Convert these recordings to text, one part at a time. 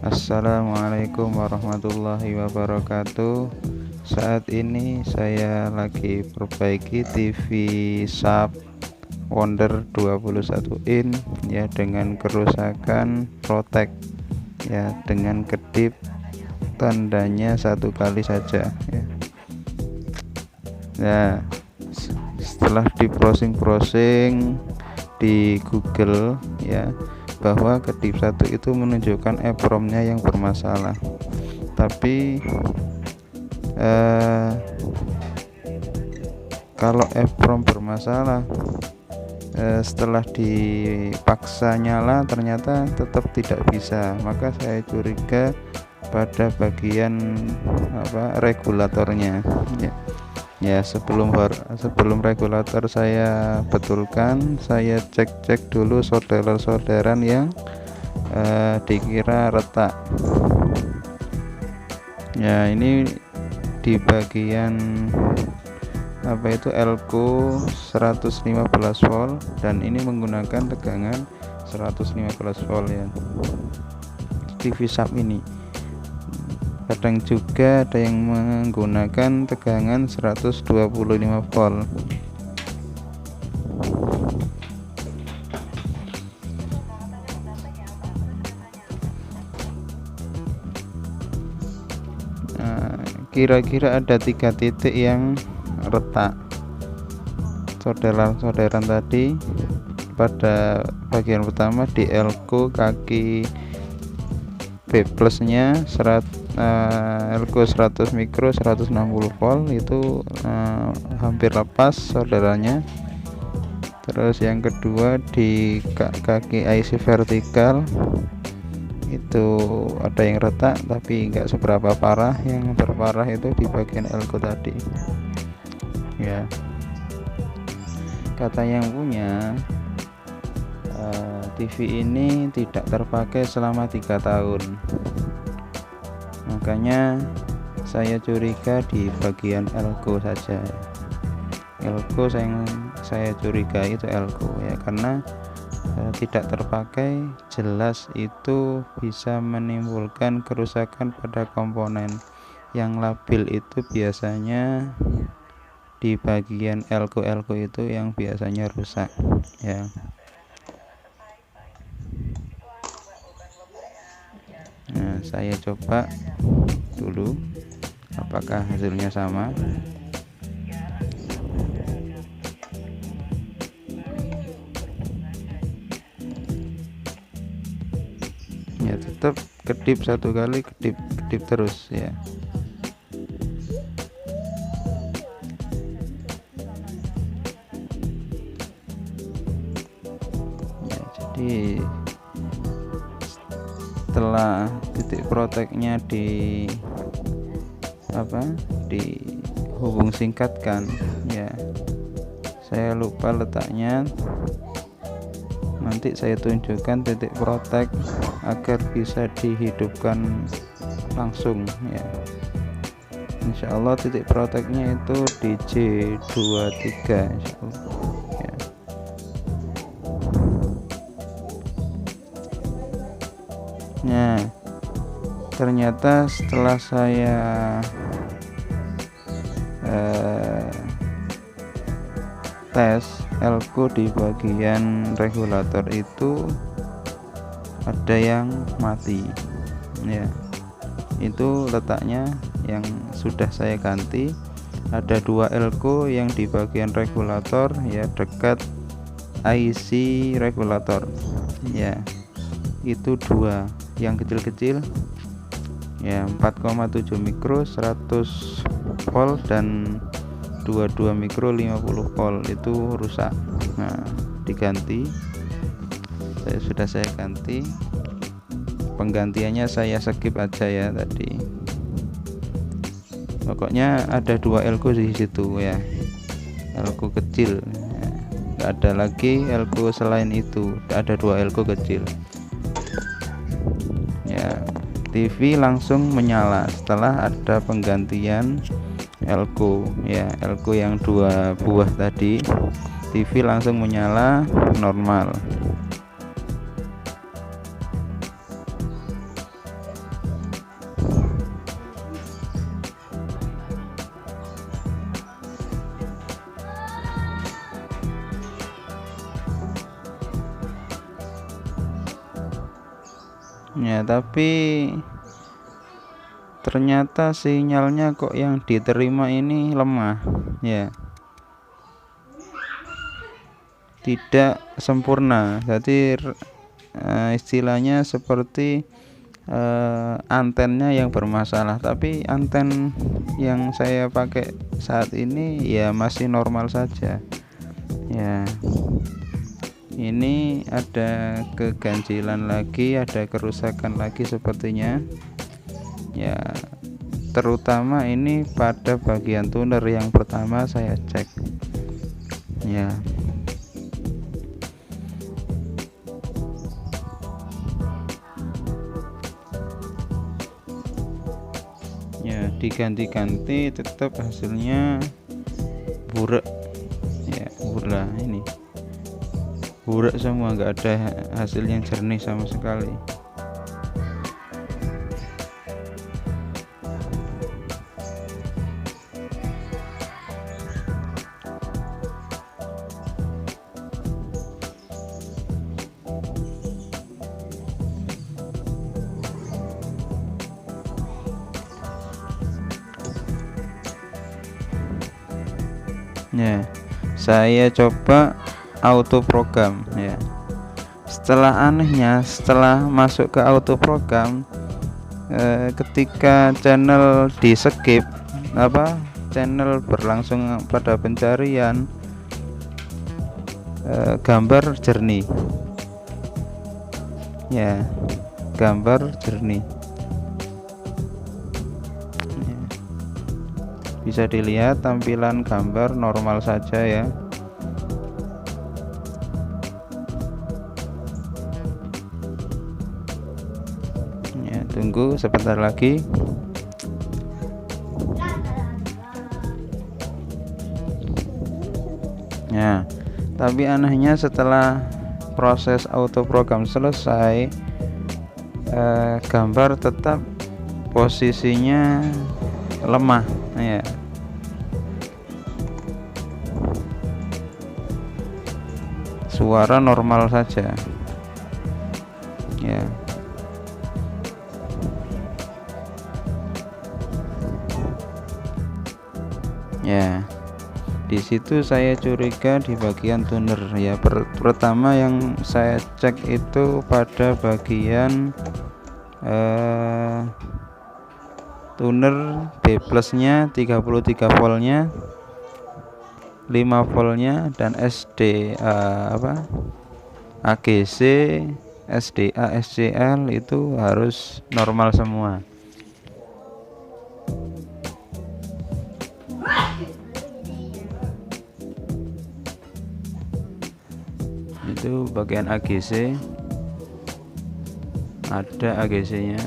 Assalamualaikum warahmatullahi wabarakatuh. Saat ini saya lagi perbaiki TV Sharp Wonder 21 in ya, dengan kerusakan protek ya, dengan kedip tandanya satu kali saja ya. Nah, setelah di browsing di Google ya, bahwa kedip satu itu menunjukkan EEPROM-nya yang bermasalah, tapi kalau EEPROM bermasalah, setelah dipaksa nyala ternyata tetap tidak bisa. Maka saya curiga pada bagian regulatornya ya. Sebelum regulator saya betulkan, saya cek dulu solderan yang dikira retak ya. Ini di bagian elko 115 volt, dan ini menggunakan tegangan 115 volt ya, TV Sharp ini. Kadang juga ada yang menggunakan tegangan 125 volt. Kira-kira ada 3 titik yang retak. Solderan tadi pada bagian pertama di elko kaki B plusnya elko 100 mikro 160 volt itu hampir lepas solderannya. Terus yang kedua di kaki IC vertikal itu ada yang retak, tapi enggak seberapa parah. Yang terparah itu di bagian elko tadi ya. Kata yang punya, TV ini tidak terpakai selama 3 tahun, makanya saya curiga di bagian elko saja. Elko saya curiga itu elko ya, karena tidak terpakai jelas itu bisa menimbulkan kerusakan pada komponen. Yang labil itu biasanya di bagian elko itu yang biasanya rusak ya. Nah, saya coba dulu apakah hasilnya sama. Ya, tetap kedip satu kali, kedip terus ya. Jadi setelah titik proteknya dihubung singkatkan ya, saya lupa letaknya, nanti saya tunjukkan titik protek agar bisa dihidupkan langsung ya. Insya Allah titik proteknya itu di J23 insya Allah ya. Nah, ternyata setelah saya tes elko di bagian regulator itu ada yang mati ya. Itu letaknya yang sudah saya ganti. Ada 2 elko yang di bagian regulator ya, dekat IC regulator ya. Itu 2 yang kecil-kecil ya, 4,7 mikro 100 volt dan 22 mikro 50 volt itu rusak. Nah, diganti. Sudah saya ganti. Penggantiannya saya skip aja ya tadi. Pokoknya ada 2 elko di situ ya, elko kecil ya. Nggak ada lagi elko selain itu, ada 2 elko kecil ya. TV langsung menyala setelah ada penggantian elko ya. Elko yang 2 buah tadi, TV langsung menyala normal. Ya, tapi ternyata sinyalnya kok yang diterima ini lemah, ya, tidak sempurna. Jadi istilahnya seperti antennya yang bermasalah, tapi anten yang saya pakai saat ini ya masih normal saja. Ya, ini ada keganjilan lagi, ada kerusakan lagi sepertinya. Ya, terutama ini pada bagian tuner yang pertama saya cek. Ya, ya diganti-ganti tetap hasilnya burek. Ya, burlah ini burek semua, nggak ada hasil yang jernih sama sekali. Ya, saya coba auto program. Ya, setelah anehnya, setelah masuk ke auto program, ketika channel di skip, channel berlangsung pada pencarian, gambar jernih. Ya, gambar jernih. Bisa dilihat tampilan gambar normal saja ya. Ya, tunggu sebentar lagi. Ya, tapi anehnya setelah proses auto program selesai, gambar tetap posisinya lemah. Ya, suara normal saja. Ya, ya, di situ saya curiga di bagian tuner. Ya, pertama yang saya cek itu pada bagian tuner B plusnya 33 voltnya, 5 voltnya, dan AGC, SDA, SCL itu harus normal semua. Itu bagian AGC, ada AGC nya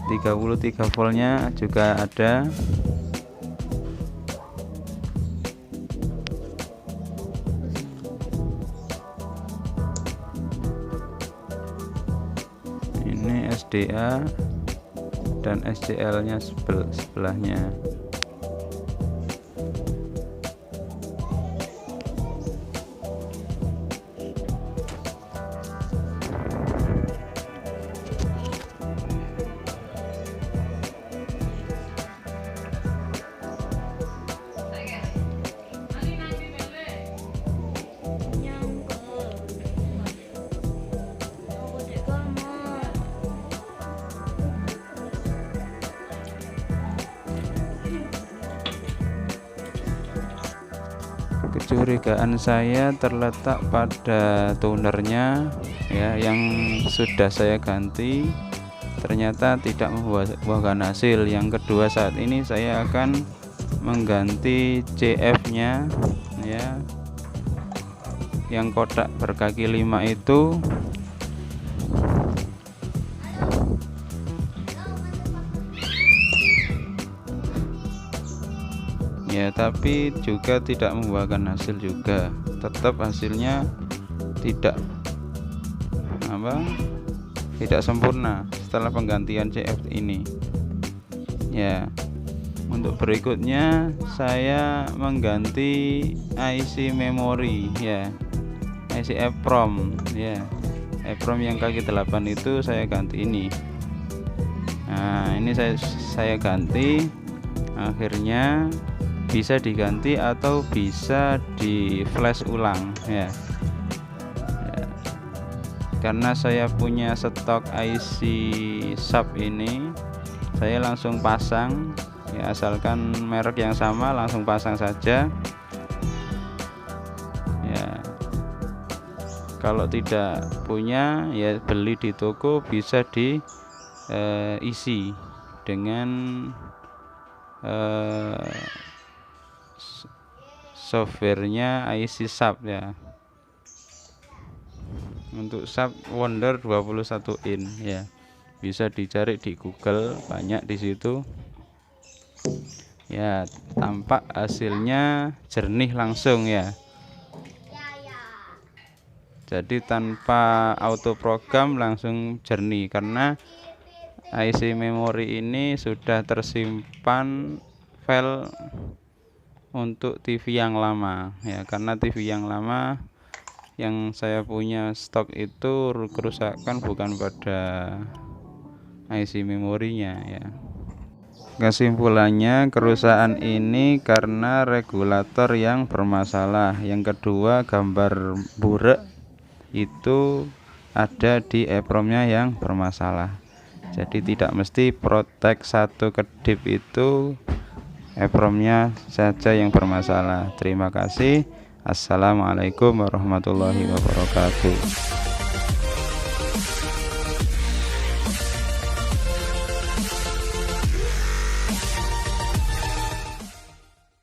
33 voltnya juga ada. Ini SDA dan SCL nya sebelahnya. Kecurigaan saya terletak pada tunernya ya, yang sudah saya ganti ternyata tidak membuahkan hasil. Yang kedua, saat ini saya akan mengganti CF nya ya, yang kotak berkaki 5 itu. Ya, tapi juga tidak membuahkan hasil juga. Tetap hasilnya tidak sempurna setelah penggantian CF ini. Ya, untuk berikutnya saya mengganti IC memori ya. IC EEPROM ya. EEPROM yang kaki 8 itu saya ganti ini. Nah, ini saya ganti. Akhirnya bisa diganti atau bisa di flash ulang ya. Karena saya punya stok IC sub ini, saya langsung pasang ya, asalkan merek yang sama langsung pasang saja ya. Kalau tidak punya ya beli di toko, bisa diisi dengan softwarenya IC sub ya. Untuk sub Wonder 21 in ya, bisa dicari di Google, banyak di situ ya. Tampak hasilnya jernih langsung ya, jadi tanpa auto program langsung jernih, karena IC memori ini sudah tersimpan file untuk TV yang lama ya. Karena TV yang lama yang saya punya stok itu kerusakan bukan pada IC memorinya ya. Kesimpulannya, kerusakan ini karena regulator yang bermasalah. Yang kedua, gambar burek itu ada di EEPROM-nya yang bermasalah. Jadi tidak mesti protek satu kedip itu EEPROM-nya saja yang bermasalah. Terima kasih. Assalamualaikum warahmatullahi wabarakatuh.